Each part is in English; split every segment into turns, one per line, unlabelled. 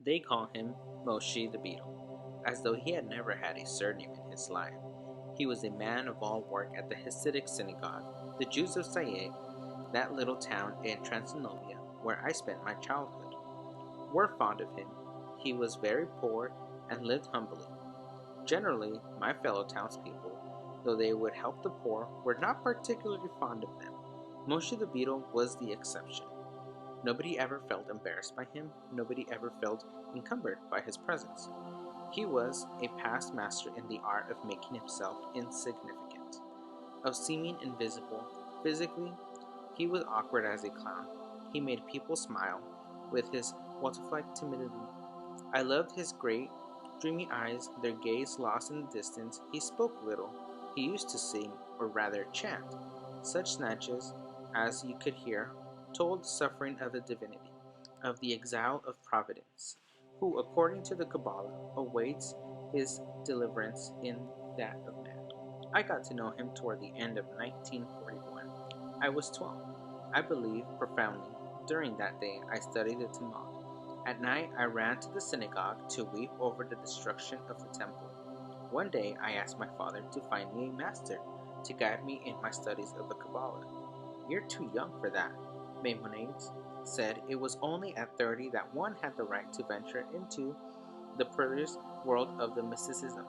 They call him Moshe the Beetle, as though he had never had a surname in his life. He was a man of all work at the Hasidic synagogue, the Jews of Sayet, that little town in Transylvania where I spent my childhood. Were fond of him. He was very poor and lived humbly. Generally, my fellow townspeople, though they would help the poor, were not particularly fond of them. Moshe the Beetle was the exception. Nobody ever felt embarrassed by him, nobody ever felt encumbered by his presence. He was a past master in the art of making himself insignificant, of seeming invisible. Physically, he was awkward as a clown. He made people smile with his Walterfleck timidity. I loved his great, dreamy eyes, their gaze lost in the distance. He spoke little. He used to sing, or rather chant. Such snatches as you could hear told the suffering of the divinity, of the exile of Providence, who, according to the Kabbalah, awaits his deliverance in that of man. I got to know him toward the end of 1941. I was 12. I believe profoundly. During that day, I studied the Tanakh. At night, I ran to the synagogue to weep over the destruction of the temple. One day, I asked my father to find me a master to guide me in my studies of the Kabbalah. "You're too young for that," Maimonides said. It was only at 30 that one had the right to venture into the perilous world of the mysticism.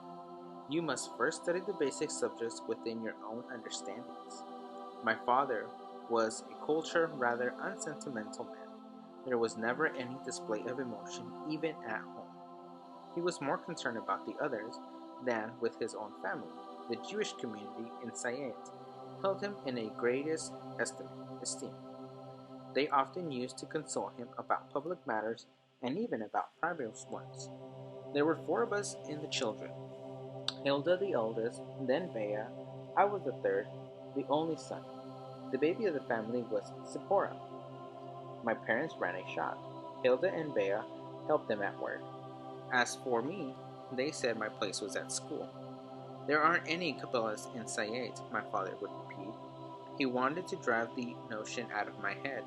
You must first study the basic subjects within your own understandings. My father was a cultured, rather unsentimental man. There was never any display of emotion, even at home. He was more concerned about the others than with his own family. The Jewish community in Sayet held him in a greatest esteem. They often used to consult him about public matters and even about private ones. There were four of us in the children. Hilda the eldest, then Bea. I was the third, the only son. The baby of the family was Zipporah. My parents ran a shop. Hilda and Bea helped them at work. As for me, they said my place was at school. "There aren't any Kabbalists in Sayet," my father would repeat. He wanted to drive the notion out of my head,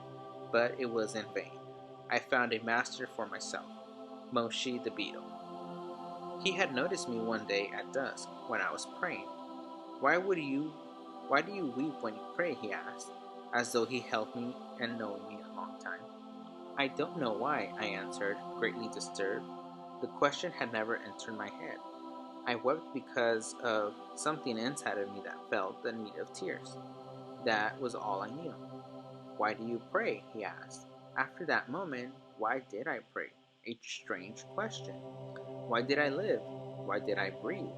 but it was in vain. I found a master for myself, Moshe the Beetle. He had noticed me one day at dusk when I was praying. Why do you weep when you pray?" he asked, as though he held me and known me a long time. "I don't know why," I answered, greatly disturbed. The question had never entered my head. I wept because of something inside of me that felt the need of tears. That was all I knew. "Why do you pray?" he asked. After that moment, why did I pray? A strange question. Why did I live? Why did I breathe?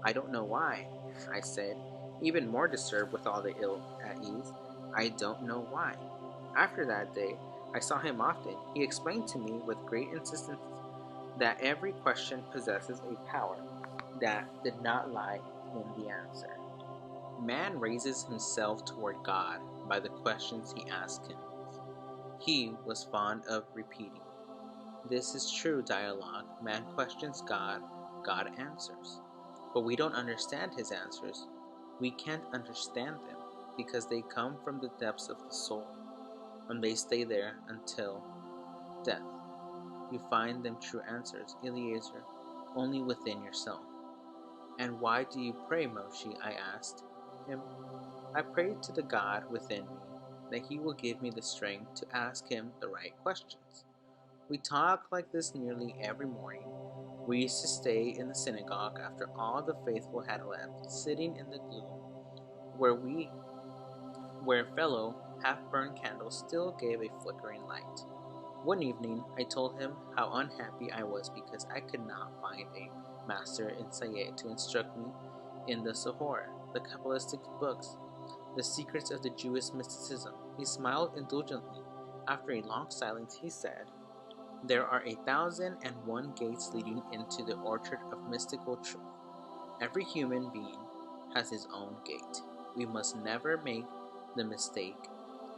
"I don't know why," I said, even more disturbed with all the ill at ease. "I don't know why." After that day, I saw him often. He explained to me with great insistence that every question possesses a power that did not lie in the answer. Man raises himself toward God by the questions he asks him. He was fond of repeating, "This is true dialogue. Man questions God, God answers." But we don't understand his answers. We can't understand them because they come from the depths of the soul, and they stay there until death. You find them true answers, Eliezer, only within yourself. "And why do you pray, Moshe?" I asked him. "I pray to the God within me that he will give me the strength to ask him the right questions." We talked like this nearly every morning. We used to stay in the synagogue after all the faithful had left, sitting in the gloom where fellow half-burned candles still gave a flickering light. One evening, I told him how unhappy I was because I could not find a master in Sayet to instruct me in the Zohar, the Kabbalistic books, the secrets of the Jewish mysticism. He smiled indulgently. After a long silence, he said, "There are 1,001 gates leading into the orchard of mystical truth. Every human being has his own gate. We must never make the mistake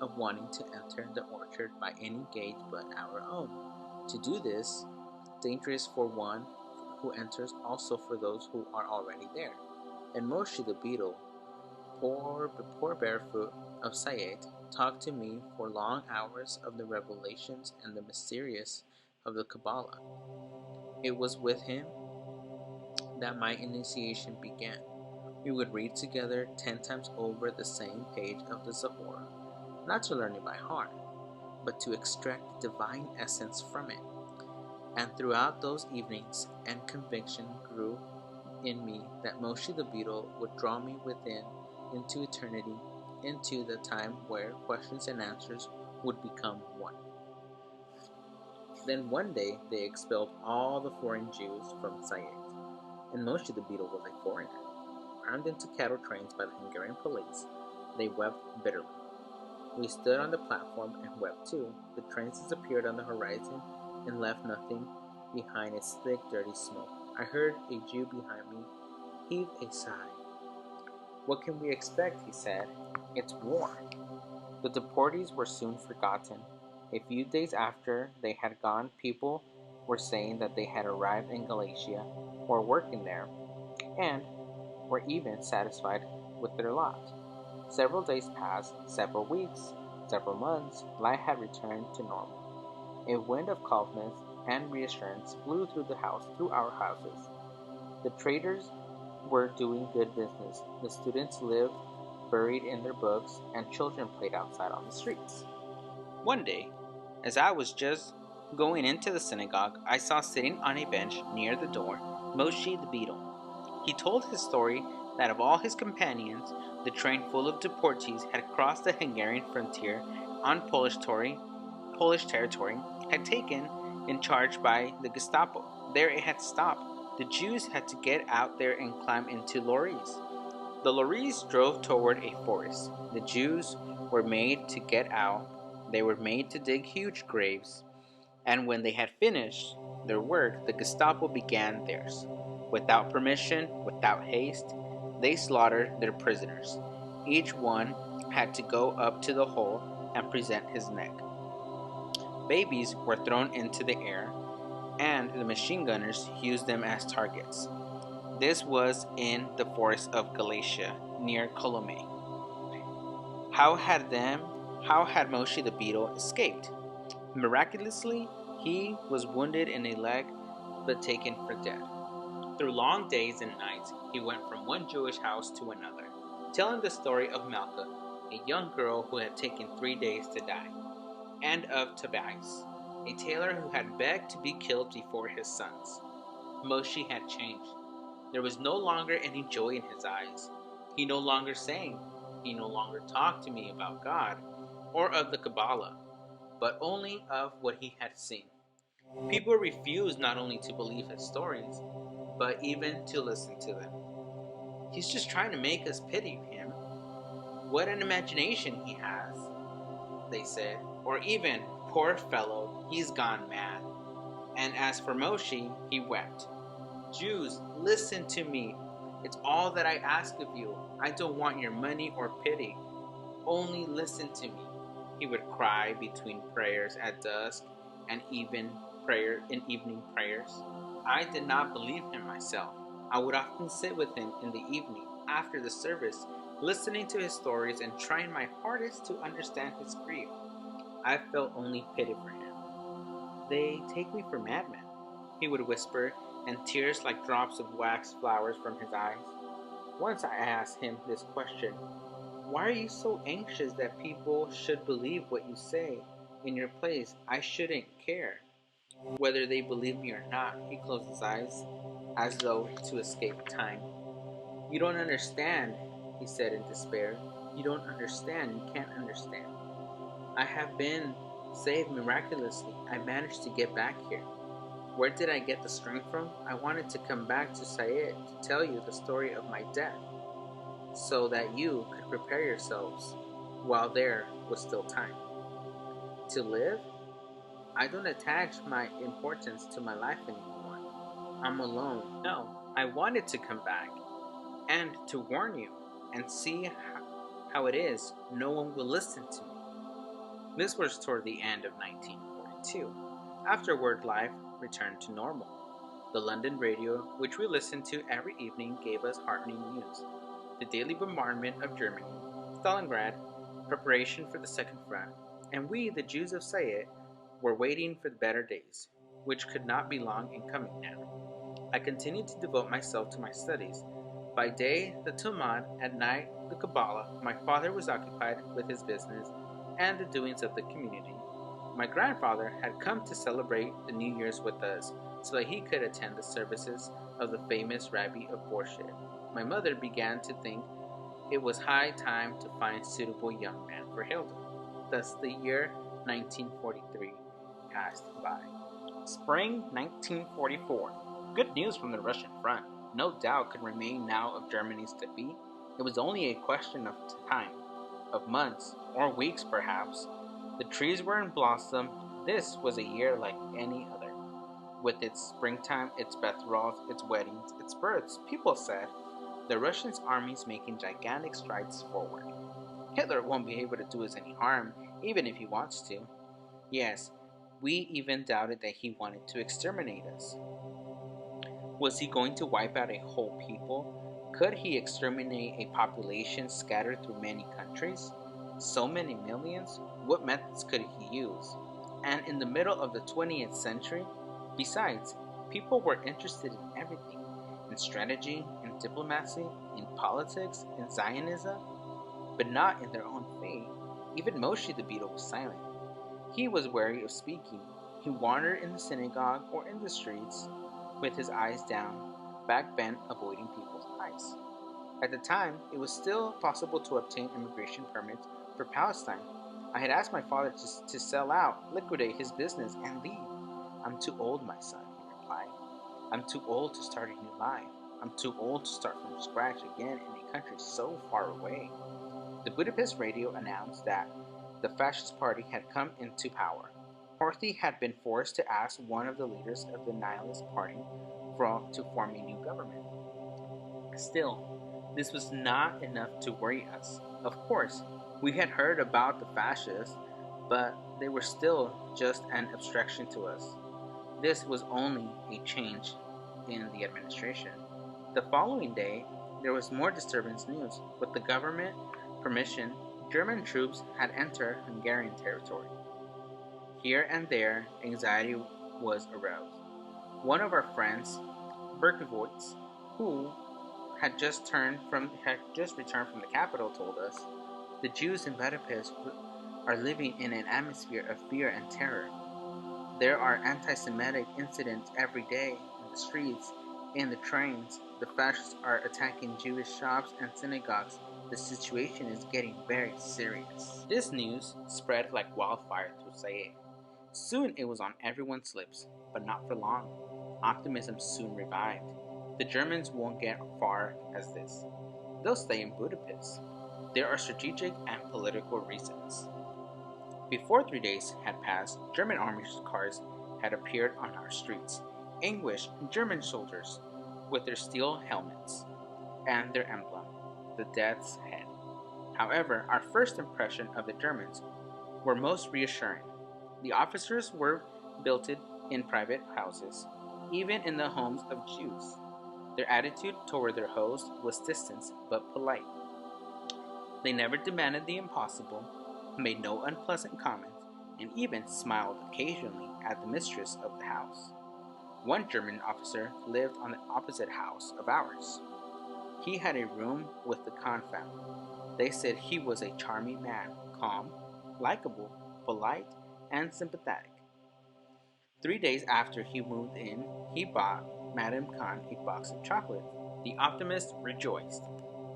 of wanting to enter the orchard by any gate but our own. To do this, dangerous for one who enters, also for those who are already there." And Moshe the Beetle, poor barefoot of Sayet, talked to me for long hours of the revelations and the mysterious of the Kabbalah. It was with him that my initiation began. We would read together 10 times over the same page of the Zohar, not to learn it by heart, but to extract divine essence from it. And throughout those evenings, and conviction grew in me that Moshe the Beetle would draw me within into eternity, into the time where questions and answers would become one. Then one day they expelled all the foreign Jews from Sayet, and Moshe the Beetle was a foreigner. Crammed into cattle trains by the Hungarian police, they wept bitterly. We stood on the platform and wept too. The trains disappeared on the horizon and left nothing behind its thick, dirty smoke. I heard a Jew behind me heave a sigh. "What can we expect?" he said. "It's war." The deportees were soon forgotten. A few days after they had gone, people were saying that they had arrived in Galatia, were working there, and were even satisfied with their lot. Several days passed, several weeks, several months. Life had returned to normal. A wind of calmness and reassurance blew through our houses. The traders were doing good business. The students lived buried in their books, and children played outside on the streets. One day, as I was just going into the synagogue, I saw sitting on a bench near the door Moshe the Beetle. He told his story that of all his companions, the train full of deportees had crossed the Hungarian frontier on Polish territory, had taken in charge by the Gestapo. There it had stopped. The Jews had to get out there and climb into lorries. The lorries drove toward a forest. The Jews were made to get out. They were made to dig huge graves. And when they had finished their work, the Gestapo began theirs. Without permission, without haste, they slaughtered their prisoners. Each one had to go up to the hole and present his neck. Babies were thrown into the air, and the machine gunners used them as targets. This was in the forest of Galatia, near Colomé. How had Moshe the Beetle escaped? Miraculously, he was wounded in a leg, but taken for dead. Through long days and nights, he went from one Jewish house to another, telling the story of Malka, a young girl who had taken 3 days to die, and of Tobias, a tailor who had begged to be killed before his sons. Moshe had changed. There was no longer any joy in his eyes. He no longer sang. He no longer talked to me about God or of the Kabbalah, but only of what he had seen. People refused not only to believe his stories, but even to listen to them. "He's just trying to make us pity him. What an imagination he has," they said. Or even, "Poor fellow, he's gone mad." And as for Moshe, he wept. "Jews, listen to me. It's all that I ask of you. I don't want your money or pity. Only listen to me," he would cry between prayers at dusk and evening prayers. I did not believe him myself. I would often sit with him in the evening after the service, listening to his stories and trying my hardest to understand his grief. I felt only pity for him. "They take me for madman," he would whisper, and tears like drops of wax flowers from his eyes. Once I asked him this question: "Why are you so anxious that people should believe what you say? In your place, I shouldn't care whether they believe me or not." He closed his eyes as though to escape time. "You don't understand," he said in despair. "You don't understand. You can't understand. I have been saved miraculously. I managed to get back here. Where did I get the strength from? I wanted to come back to Sayed to tell you the story of my death, so that you could prepare yourselves while there was still time. To live? I don't attach my importance to my life anymore. I'm alone. No, I wanted to come back and to warn you and see how it is. No one will listen to me." This was toward the end of 1942. Afterward, life returned to normal. The London radio, which we listened to every evening, gave us heartening news. The daily bombardment of Germany, Stalingrad, preparation for the Second Front, and we, the Jews of Sayet, were waiting for the better days. which could not be long in coming now. I continued to devote myself to my studies. By day, the Talmud, at night, the Kabbalah. My father was occupied with his business and the doings of the community. My grandfather had come to celebrate the New Year's with us so that he could attend the services of the famous Rabbi of Borscht. My mother began to think it was high time to find a suitable young man for Hilda. Thus, the year 1943 passed by. Spring 1944. Good news from the Russian front. No doubt could remain now of Germany's defeat. It was only a question of time, of months, or weeks perhaps. The trees were in blossom. This was a year like any other, with its springtime, its bethrals, its weddings, its births. People said, the Russian army's making gigantic strides forward. Hitler won't be able to do us any harm, even if he wants to. Yes, we even doubted that he wanted to exterminate us. Was he going to wipe out a whole people? Could he exterminate a population scattered through many countries? So many millions? What methods could he use? And in the middle of the 20th century? Besides, people were interested in everything. In strategy, in diplomacy, in politics, in Zionism, but not in their own faith. Even Moshe the Beetle was silent. He was wary of speaking. He wandered in the synagogue or in the streets with his eyes down, back bent, avoiding people's eyes. At the time, it was still possible to obtain immigration permits for Palestine. I had asked my father to sell out, liquidate his business, and leave. I'm too old, my son, he replied. I'm too old to start a new life. I'm too old to start from scratch again in a country so far away. The Budapest radio announced that the fascist party had come into power. Horthy had been forced to ask one of the leaders of the Nihilist Party to form a new government. Still, this was not enough to worry us. Of course, we had heard about the fascists, but they were still just an abstraction to us. This was only a change in the administration. The following day, there was more disturbance news. With the government permission, German troops had entered Hungarian territory. Here and there, anxiety was aroused. One of our friends, Berkowitz, who had just returned from the capital, told us, the Jews in Budapest are living in an atmosphere of fear and terror. There are anti-Semitic incidents every day in the streets, in the trains. The fascists are attacking Jewish shops and synagogues. The situation is getting very serious. This news spread like wildfire through Sayet. Soon it was on everyone's lips, but not for long. Optimism soon revived. The Germans won't get far as this. They'll stay in Budapest. There are strategic and political reasons. Before 3 days had passed, German army cars had appeared on our streets. Anguished German soldiers with their steel helmets and their emblem, the death's head. However, our first impression of the Germans were most reassuring. The officers were billeted in private houses, even in the homes of Jews. Their attitude toward their host was distant but polite. They never demanded the impossible, made no unpleasant comments, and even smiled occasionally at the mistress of the house. One German officer lived on the opposite house of ours. He had a room with the Kahn family. They said he was a charming man, calm, likable, polite, and sympathetic. 3 days after he moved in, he bought Madame Kahn a box of chocolates. The optimist rejoiced.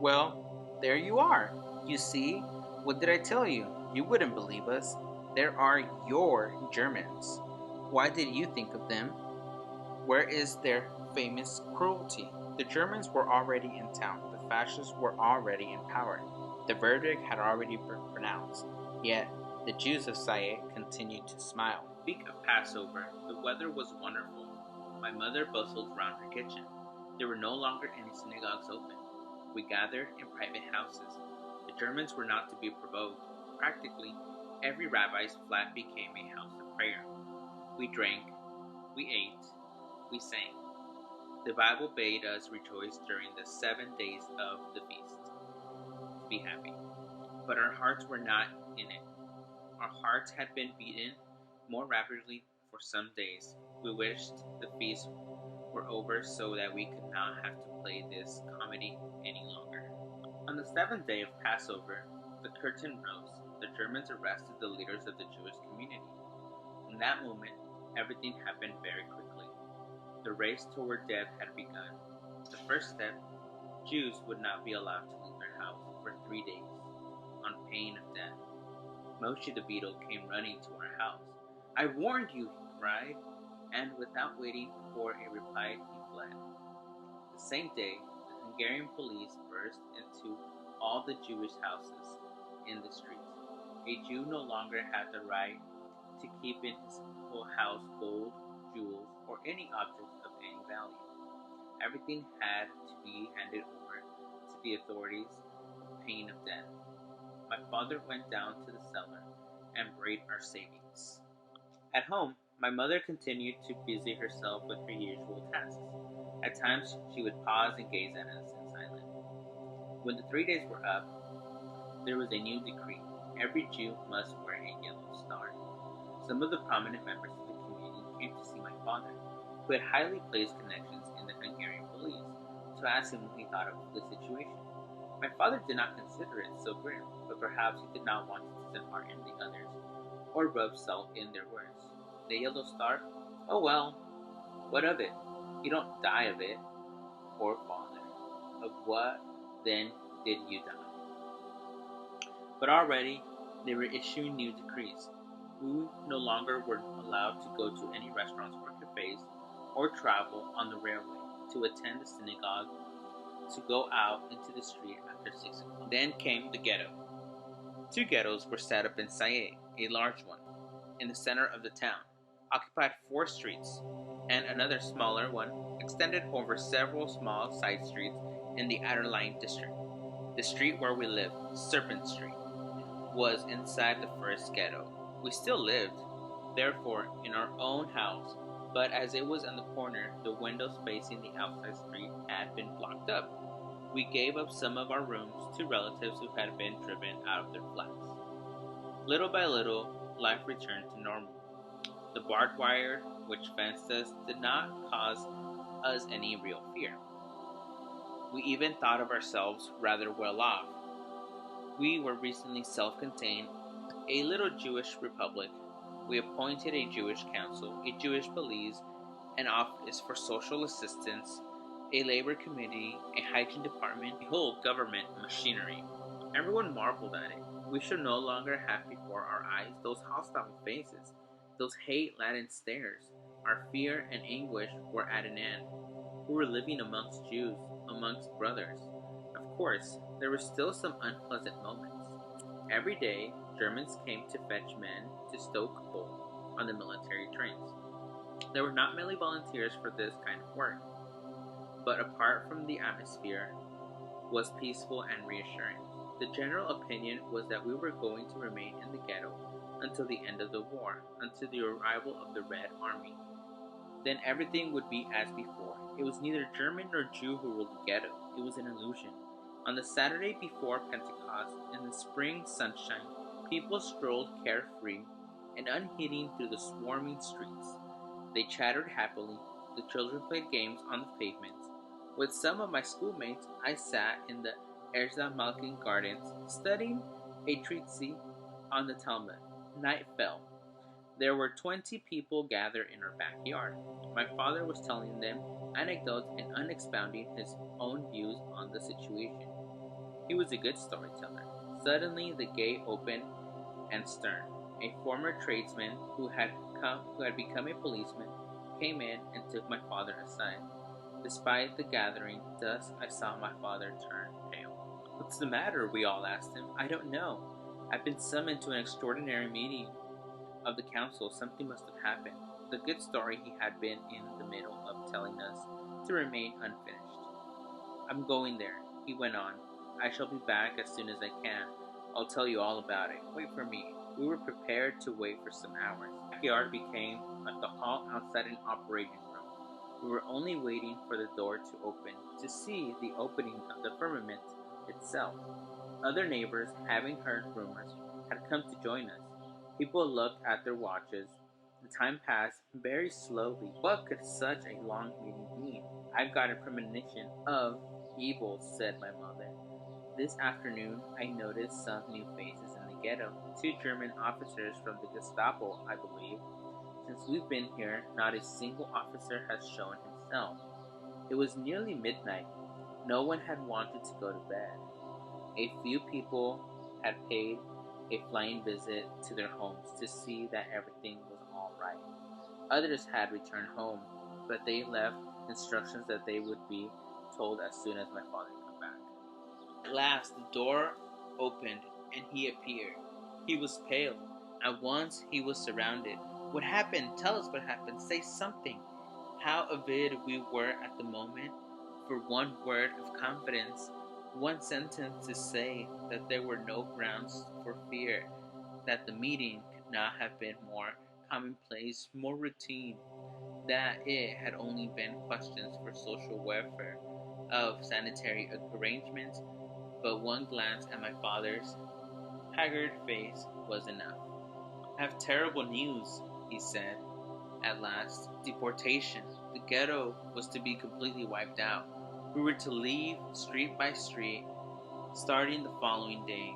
Well, there you are. You see, what did I tell you? You wouldn't believe us. There are your Germans. Why did you think of them? Where is their famous cruelty? The Germans were already in town. The fascists were already in power. The verdict had already been pronounced. Yet, the Jews of Sayet continued to smile. Week of Passover, the weather was wonderful. My mother bustled round her kitchen. There were no longer any synagogues open. We gathered in private houses. The Germans were not to be provoked. Practically, every rabbi's flat became a house of prayer. We drank, we ate, we sang. The Bible bade us rejoice during the 7 days of the feast. Be happy. But our hearts were not in it. Our hearts had been beaten more rapidly for some days. We wished the feast were over so that we could not have to play this comedy any longer. On the seventh day of Passover, the curtain rose. The Germans arrested the leaders of the Jewish community. In that moment, everything happened very quickly. The race toward death had begun. The first step, Jews would not be allowed to leave their house for 3 days, on pain of death. Moshe the Beetle came running to our house. "I warned you," he cried, and without waiting for a reply, he fled. The same day, the Hungarian police burst into all the Jewish houses in the streets. A Jew no longer had the right to keep in his whole house gold, jewels, or any objects of any value. Everything had to be handed over to the authorities on pain of death. My father went down to the cellar and buried our savings. At home, my mother continued to busy herself with her usual tasks. At times, she would pause and gaze at us in silence. When the 3 days were up, there was a new decree. Every Jew must wear a yellow star. Some of the prominent members of the community came to see my father, who had highly placed connections in the Hungarian police, to ask him what he thought of the situation. My father did not consider it so grim, but perhaps he did not want to dishearten the others, or rub salt in their words. The yellow star? Oh well, what of it? You don't die of it. Poor father. Of what then did you die? But already they were issuing new decrees. We no longer were allowed to go to any restaurants or cafes, or travel on the railway, to attend the synagogue, to go out into the street after 6 o'clock. Then came the ghetto. 2 ghettos were set up in Sayé, a large one, in the center of the town, occupied 4 streets, and another smaller one extended over several small side streets in the Adderline district. The street where we lived, Serpent Street, was inside the first ghetto. We still lived, therefore, in our own house, but as it was on the corner, the windows facing the outside street had been blocked up. We gave up some of our rooms to relatives who had been driven out of their flats. Little by little, life returned to normal. The barbed wire which fenced us did not cause us any real fear. We even thought of ourselves rather well off. We were recently self-contained, a little Jewish republic. We appointed a Jewish council, a Jewish police, an office for social assistance, a labor committee, a hygiene department, a whole government machinery. Everyone marveled at it. We should no longer have before our eyes those hostile faces, those hate-laden stares. Our fear and anguish were at an end. We were living amongst Jews, amongst brothers. Of course, there were still some unpleasant moments. Every day, Germans came to fetch men to stoke coal on the military trains. There were not many volunteers for this kind of work, but apart from the atmosphere was peaceful and reassuring. The general opinion was that we were going to remain in the ghetto until the end of the war, until the arrival of the Red Army. Then everything would be as before. It was neither German nor Jew who ruled the ghetto. It was an illusion. On the Saturday before Pentecost, in the spring sunshine, people strolled carefree and unheeding through the swarming streets. They chattered happily. The children played games on the pavements. With some of my schoolmates, I sat in the Erza Malkin gardens, studying a treatise on the Talmud. Night fell. There were 20 people gathered in our backyard. My father was telling them anecdotes and unexpounding his own views on the situation. He was a good storyteller. Suddenly the gate opened and Stern, a former tradesman who had become a policeman, came in and took my father aside. Despite the gathering dust, I saw my father turn pale. "What's the matter?" we all asked him. "I don't know. I've been summoned to an extraordinary meeting of the council. Something must have happened." The good story he had been in the middle of telling us to remain unfinished. "I'm going there," he went on. "I shall be back as soon as I can. I'll tell you all about it. Wait for me." We were prepared to wait for some hours. The backyard became like the hall outside an operating room. We were only waiting for the door to open to see the opening of the firmament itself. Other neighbors, having heard rumors, had come to join us. People looked at their watches. The The time passed very slowly. What could such a long meeting mean? I've got a premonition of evil, said my mother. This afternoon, I noticed some new faces in the ghetto. 2 German officers from the Gestapo, I believe. Since we've been here, not a single officer has shown himself. It was nearly midnight. No one had wanted to go to bed. A few people had paid a flying visit to their homes to see that everything was all right. Others had returned home, but they left instructions that they would be told as soon as my father came back. At last the door opened and he appeared. He was pale. At once he was surrounded. What happened? Tell us what happened. Say something. How avid we were at the moment for one word of confidence, one sentence to say that there were no grounds for fear, that the meeting could not have been more commonplace, more routine, that it had only been questions for social welfare, of sanitary arrangements, but one glance at my father's haggard face was enough. I have terrible news, he said. At last, deportation. The ghetto was to be completely wiped out. We were to leave street by street, starting the following day.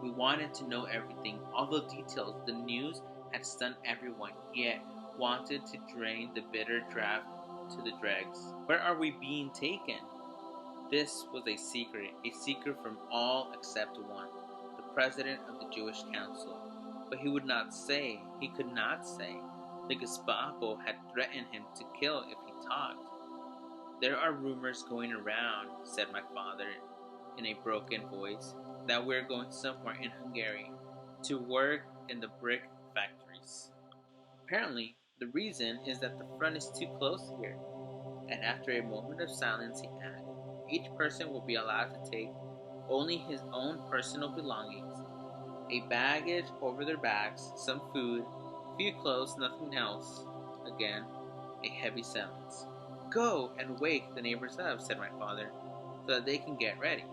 We wanted to know everything, all the details. The news had stunned everyone, yet wanted to drain the bitter draught to the dregs. Where are we being taken? This was a secret from all except one, the president of the Jewish Council. But he would not say, he could not say. The Gestapo had threatened him to kill if he talked. There are rumors going around, said my father in a broken voice, that we're going somewhere in Hungary to work in the brick factories. Apparently, the reason is that the front is too close here. And after a moment of silence, he added, each person will be allowed to take only his own personal belongings, a baggage over their backs, some food, few clothes, nothing else. Again, a heavy silence. Go and wake the neighbors up, said my father, so that they can get ready.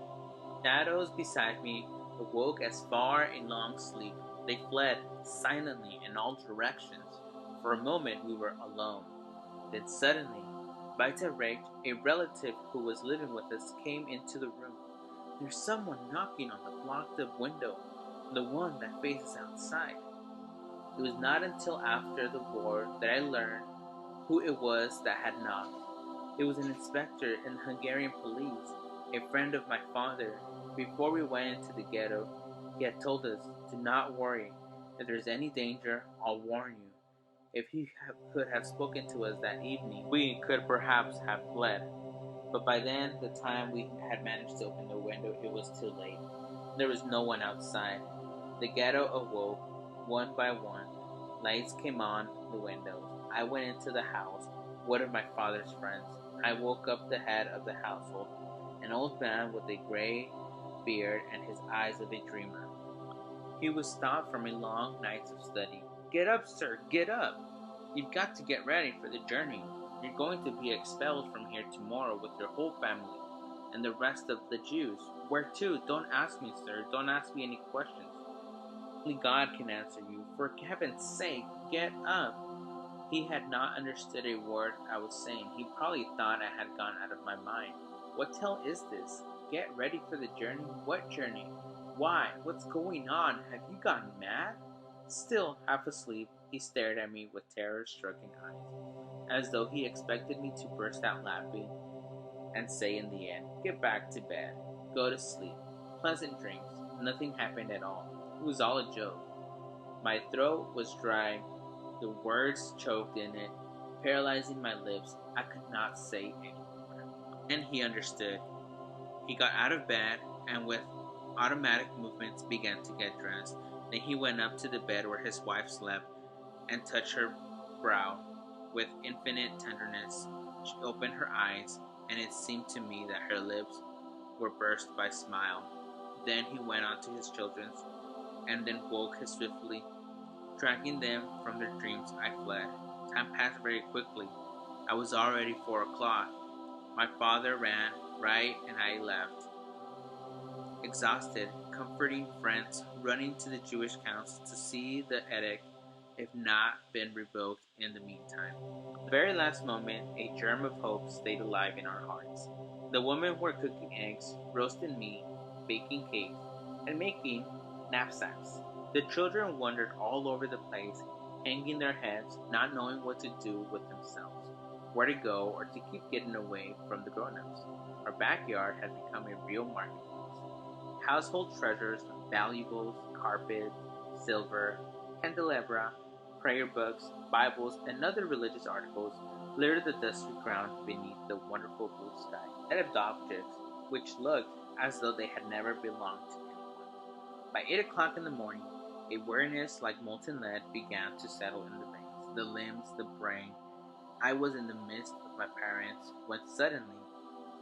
Shadows beside me awoke as far a long sleep. They fled silently in all directions. For a moment we were alone. Then suddenly, Vita Recht, a relative who was living with us, came into the room. There's someone knocking on the blocked-up window, the one that faces outside. It was not until after the war that I learned who it was that had knocked. It was an inspector in the Hungarian police, a friend of my father. Before we went into the ghetto, he had told us, do not worry. If there's any danger, I'll warn you. If he could have spoken to us that evening, we could perhaps have fled. But by then, the time we had managed to open the window, it was too late. There was no one outside. The ghetto awoke, one by one. Lights came on the windows. I went into the house, one of my father's friends. I woke up the head of the household, an old man with a gray beard and his eyes of a dreamer. He was stopped from a long night of study. Get up, sir, get up! You've got to get ready for the journey. You're going to be expelled from here tomorrow with your whole family and the rest of the Jews. Where to? Don't ask me, sir. Don't ask me any questions. Only God can answer you. For heaven's sake, get up! He had not understood a word I was saying. He probably thought I had gone out of my mind. What tale is this? Get ready for the journey? What journey? Why? What's going on? Have you gone mad? Still half asleep, he stared at me with terror-stricken eyes, as though he expected me to burst out laughing and say in the end, get back to bed. Go to sleep. Pleasant dreams. Nothing happened at all. It was all a joke. My throat was dry. The words choked in it, paralyzing my lips. I could not say any more. And he understood. He got out of bed and with automatic movements began to get dressed. Then he went up to the bed where his wife slept and touched her brow with infinite tenderness. She opened her eyes, and it seemed to me that her lips were burst by a smile. Then he went on to his children's, and then woke us swiftly. Dragging them from their dreams, I fled. Time passed very quickly. I was already 4 o'clock. My father ran right, and I left. Exhausted, comforting friends, running to the Jewish council to see the edict, if not been revoked in the meantime. At the very last moment, a germ of hope stayed alive in our hearts. The women were cooking eggs, roasting meat, baking cakes, and making knapsacks. The children wandered all over the place, hanging their heads, not knowing what to do with themselves, where to go, or to keep getting away from the grown-ups. Our backyard had become a real marketplace. Household treasures, valuables, carpet, silver, candelabra, prayer books, Bibles, and other religious articles littered the dusty ground beneath the wonderful blue sky. Instead of objects which looked as though they had never belonged to anyone. By 8 o'clock in the morning, a weariness like molten lead began to settle in the veins, the limbs, the brain. I was in the midst of my parents when suddenly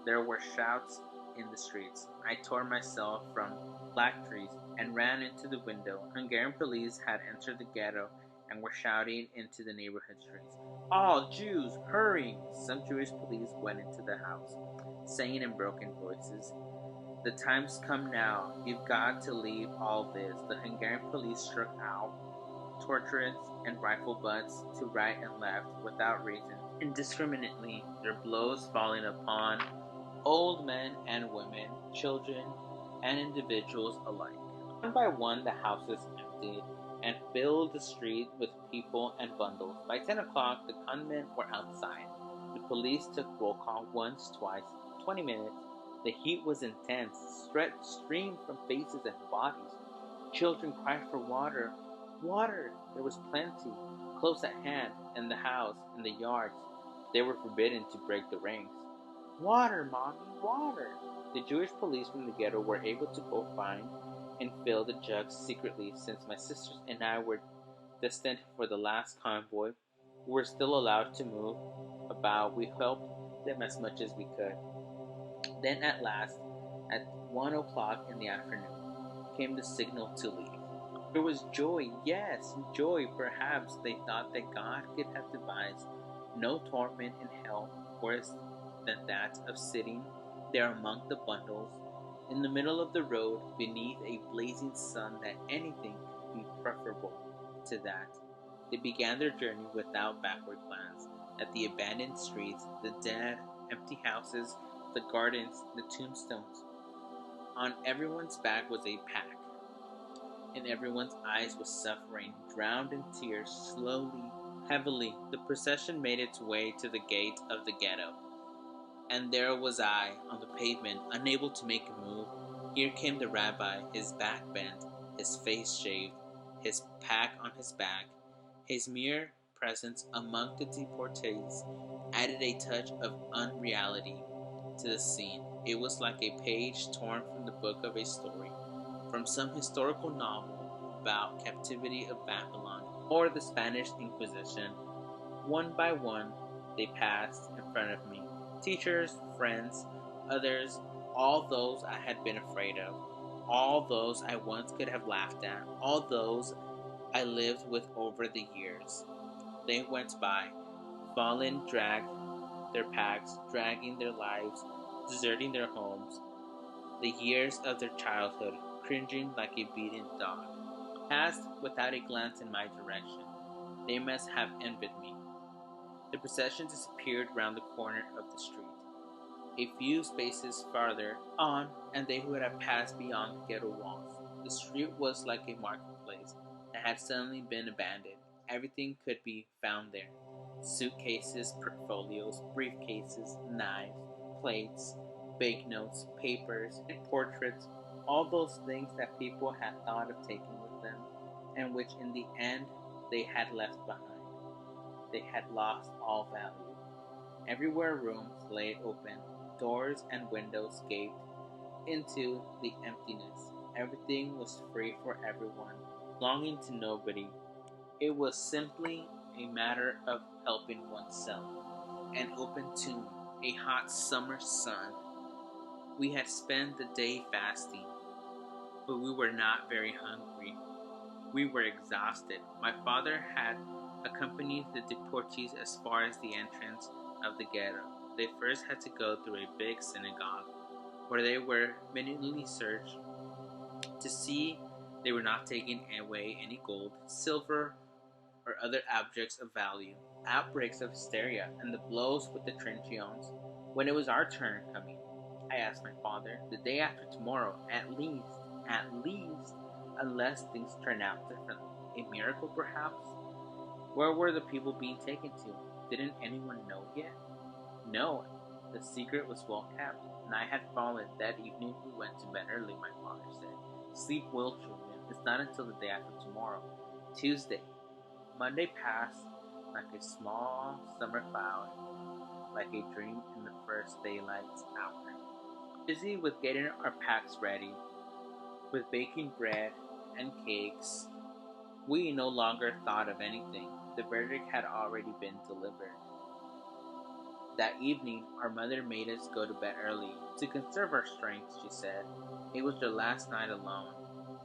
there were shouts in the streets. I tore myself from black trees and ran into the window. Hungarian police had entered the ghetto and were shouting into the neighborhood streets. All Jews, hurry! Some Jewish police went into the house, saying in broken voices, the time's come now. You've got to leave all this. The Hungarian police struck out torturous and rifle butts to right and left without reason, indiscriminately, their blows falling upon old men and women, children and individuals alike. One by one, the houses emptied and filled the street with people and bundles. By 10 o'clock, the gunmen were outside. The police took roll call once, twice, 20 minutes. The heat was intense. Sweat streamed from faces and bodies. Children cried for water. Water! There was plenty, close at hand, in the house, in the yards. They were forbidden to break the ranks. Water, Mommy, water! The Jewish police from the ghetto were able to both find and fill the jugs secretly. Since my sisters and I were destined for the last convoy, we were still allowed to move about. We helped them as much as we could. Then at last, at 1 o'clock in the afternoon, came the signal to leave. There was joy, yes, joy. Perhaps they thought that God could have devised no torment in hell worse than that of sitting there among the bundles in the middle of the road beneath a blazing sun, that anything could be preferable to that. They began their journey without backward glance at the abandoned streets, the dead, empty houses, the gardens, the tombstones. On everyone's back was a pack. In everyone's eyes was suffering, drowned in tears. Slowly, heavily, the procession made its way to the gate of the ghetto. And there was I, on the pavement, unable to make a move. Here came the rabbi, his back bent, his face shaved, his pack on his back. His mere presence among the deportees added a touch of unreality to the scene. It was like a page torn from the book of a story, from some historical novel about captivity of Babylon or the Spanish Inquisition. One by one, they passed in front of me. Teachers, friends, others, all those I had been afraid of, all those I once could have laughed at, all those I lived with over the years. They went by, fallen, dragged their packs, dragging their lives, deserting their homes, the years of their childhood, cringing like a beaten dog. Passed without a glance in my direction. They must have envied me. The procession disappeared round the corner of the street. A few spaces farther on, and they would have passed beyond the ghetto walls. The street was like a marketplace that had suddenly been abandoned. Everything could be found there. Suitcases, portfolios, briefcases, knives, plates, banknotes, papers, and portraits, all those things that people had thought of taking with them, and which in the end they had left behind. They had lost all value. Everywhere rooms lay open, doors and windows gaped into the emptiness. Everything was free for everyone, belonging to nobody. It was simply a matter of helping oneself. An open tomb, a hot summer sun. We had spent the day fasting, but we were not very hungry. We were exhausted. My father had accompanied the deportees as far as the entrance of the ghetto. They first had to go through a big synagogue, where they were minutely searched to see they were not taking away any gold, silver, or other objects of value, outbreaks of hysteria, and the blows with the truncheons. When it was our turn coming, I asked my father, the day after tomorrow, at least, unless things turn out differently. A miracle, perhaps? Where were the people being taken to? Didn't anyone know yet? No, the secret was well kept. Night had fallen. That evening we went to bed early, my father said. Sleep well, children. It's not until the day after tomorrow. Tuesday. Monday passed like a small summer cloud, like a dream in the first daylight's hour. Busy with getting our packs ready, with baking bread and cakes, we no longer thought of anything. The verdict had already been delivered. That evening, our mother made us go to bed early. To conserve our strength, she said. It was their last night alone.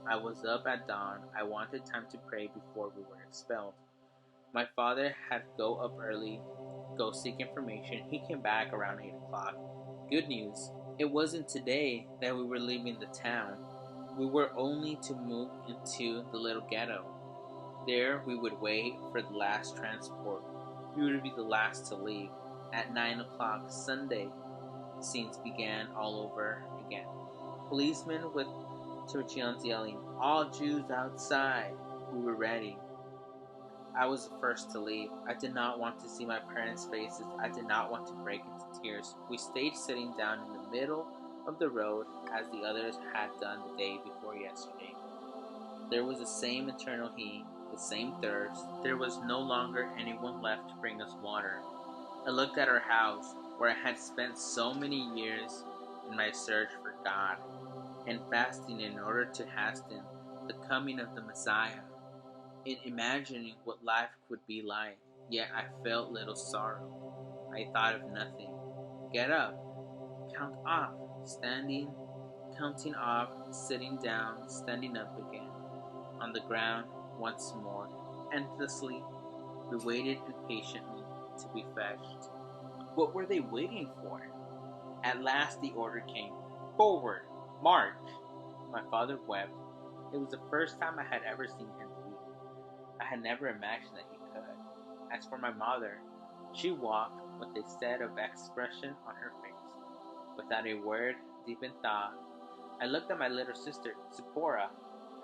I was up at dawn. I wanted time to pray before we were expelled. My father had to go up early, go seek information. He came back around 8 o'clock. Good news. It wasn't today that we were leaving the town. We were only to move into the little ghetto. There we would wait for the last transport. We would be the last to leave. At 9 o'clock Sunday, scenes began all over again. Policemen with truncheons yelling, "All Jews outside!" We were ready. I was the first to leave. I did not want to see my parents' faces. I did not want to break into tears. We stayed sitting down in the middle of the road as the others had done the day before yesterday. There was the same eternal heat, the same thirst. There was no longer anyone left to bring us water. I looked at our house, where I had spent so many years in my search for God and fasting in order to hasten the coming of the Messiah, in imagining what life would be like. Yet I felt little sorrow. I thought of nothing. Get up, count off, standing, counting off, sitting down, standing up again, on the ground once more, endlessly. We waited impatiently to be fetched. What were they waiting for? At last the order came. Forward! March! My father wept. It was the first time I had ever seen him weep. I had never imagined that he could. As for my mother, she walked with a set of expression on her face, without a word, deep in thought. I looked at my little sister, Zipporah,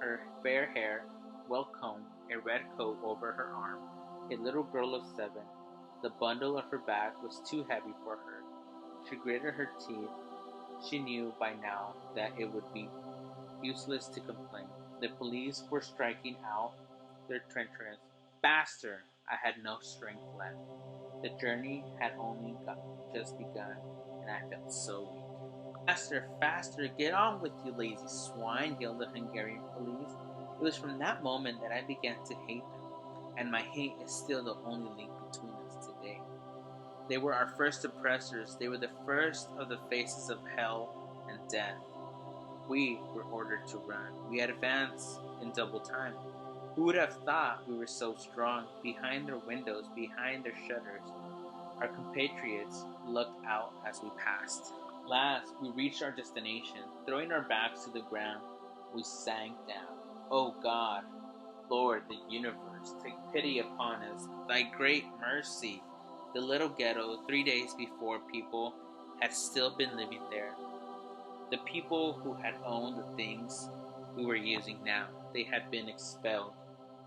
her fair hair well combed, a red coat over her arm, a little girl of 7. The bundle of her bag was too heavy for her. She gritted her teeth. She knew by now that it would be useless to complain. The police were striking out their trenchers. Faster! I had no strength left. The journey had only just begun, and I felt so weak. Faster, faster! Get on with you, lazy swine! Yelled the Hungarian police. It was from that moment that I began to hate them, and my hate is still the only link between us today. They were our first oppressors. They were the first of the faces of hell and death. We were ordered to run. We had advanced in double time. Who would have thought we were so strong? Behind their windows, behind their shutters, our compatriots looked out as we passed. Last, we reached our destination. Throwing our backs to the ground, we sank down. O God, Lord, the universe, take pity upon us. Thy great mercy. The little ghetto, 3 days before, people had still been living there. The people who had owned the things we were using now, they had been expelled.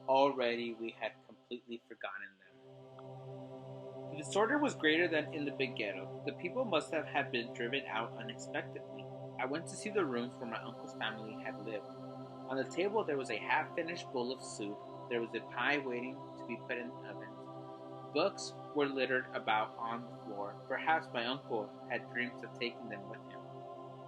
Already we had completely forgotten them. The disorder was greater than in the big ghetto. The people must have been driven out unexpectedly. I went to see the rooms where my uncle's family had lived. On the table there was a half-finished bowl of soup. There was a pie waiting to be put in the oven. Books were littered about on the floor. Perhaps my uncle had dreams of taking them with him.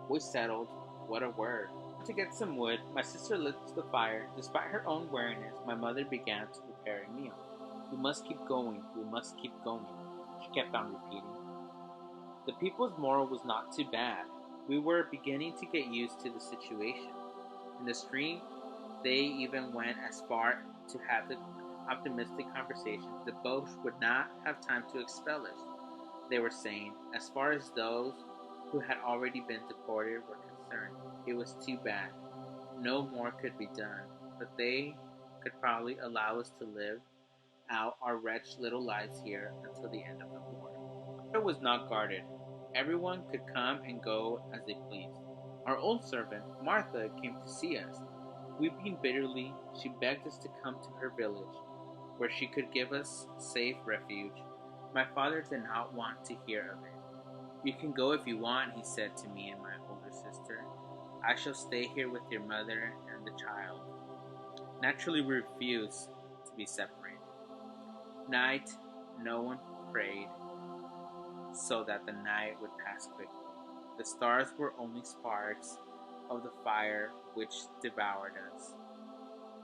We settled. What a word. To get some wood, my sister lit the fire. Despite her own weariness, my mother began to prepare a meal. We must keep going. We must keep going, she kept on repeating. The people's moral was not too bad. We were beginning to get used to the situation. In the street, they even went as far to have the optimistic conversation. The Boche would not have time to expel us, they were saying, as far as those who had already been deported were concerned. It was too bad. No more could be done, but they could probably allow us to live out our wretched little lives here until the end of the war. It was not guarded. Everyone could come and go as they pleased. Our old servant, Martha, came to see us. Weeping bitterly, she begged us to come to her village, where she could give us safe refuge. My father did not want to hear of it. You can go if you want, he said to me and my older sister. I shall stay here with your mother and the child. Naturally, we refused to be separated. Night, no one prayed, so that the night would pass quickly. The stars were only sparks of the fire which devoured us.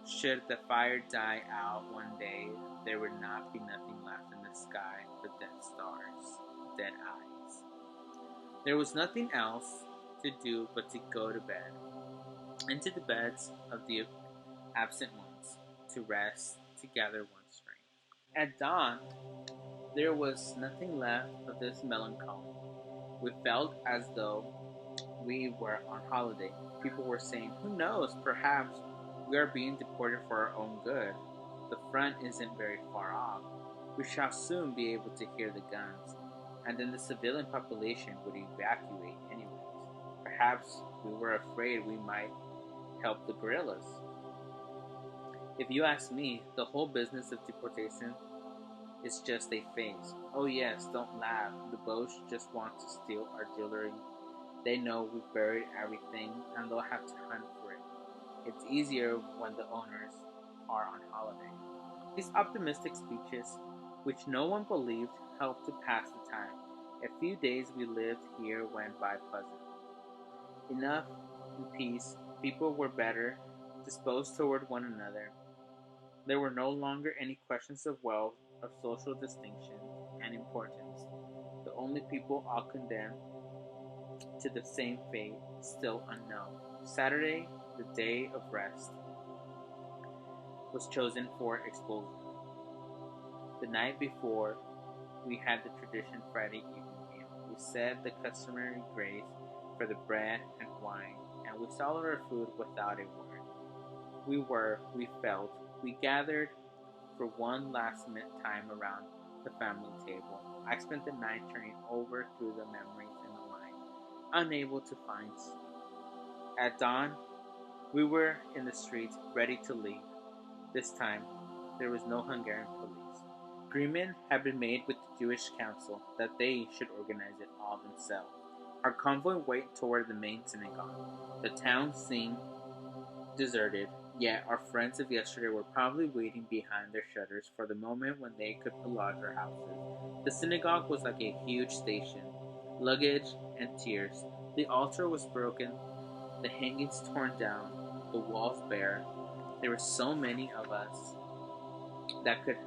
Should the fire die out one day, there would not be nothing left in the sky but dead stars, dead eyes. There was nothing else to do but to go to bed, into the beds of the absent ones, to rest, to gather one's strength. At dawn, there was nothing left of this melancholy. We felt as though we were on holiday. People were saying, who knows, perhaps we are being deported for our own good. The front isn't very far off. We shall soon be able to hear the guns, and then the civilian population would evacuate anyways. Perhaps we were afraid we might help the guerrillas. If you ask me, the whole business of deportation is just a phase. Oh yes, don't laugh. The Boche just want to steal our jewelry. They know we've buried everything and they'll have to hunt for it. It's easier when the owners are on holiday. These optimistic speeches, which no one believed, helped to pass the time. A few days we lived here went by pleasantly. Enough in peace, people were better disposed toward one another. There were no longer any questions of wealth, of social distinction and importance. The only people all condemned to the same fate, still unknown. Saturday, the day of rest, was chosen for expulsion. The night before, we had the traditional Friday evening meal. We said the customary grace for the bread and wine, and we swallowed our food without a word. We felt, we gathered for one last time around the family table. I spent the night turning over through the memories in the line, unable to find sleep. At dawn, we were in the streets, ready to leave. This time, there was no Hungarian police. Agreement had been made with the Jewish Council that they should organize it all themselves. Our convoy went toward the main synagogue. The town seemed deserted, yet our friends of yesterday were probably waiting behind their shutters for the moment when they could pillage our houses. The synagogue was like a huge station. Luggage and tears. The altar was broken, the hangings torn down, the walls bare. There were so many of us that could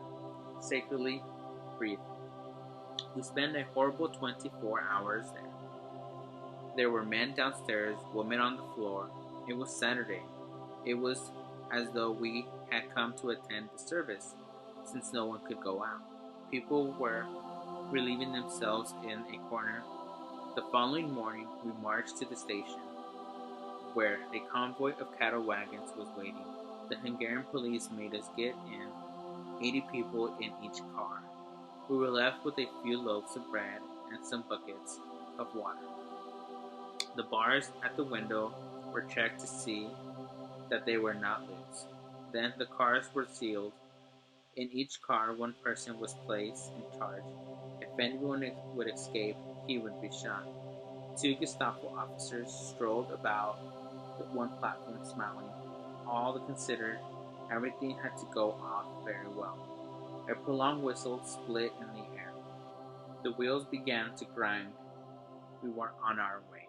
sacredly breathe. We spent a horrible 24 hours there. There were men downstairs, women on the floor. It was Saturday. It was as though we had come to attend the service, since no one could go out. People were relieving themselves in a corner. The following morning, we marched to the station, where a convoy of cattle wagons was waiting. The Hungarian police made us get in, 80 people in each car. We were left with a few loaves of bread and some buckets of water. The bars at the window were checked to see that they were not loose. Then the cars were sealed. In each car, one person was placed in charge. If anyone would escape, he would be shot. 2 Gestapo officers strolled about the one platform smiling. All considered, everything had to go off very well. A prolonged whistle split in the air. The wheels began to grind. We were on our way.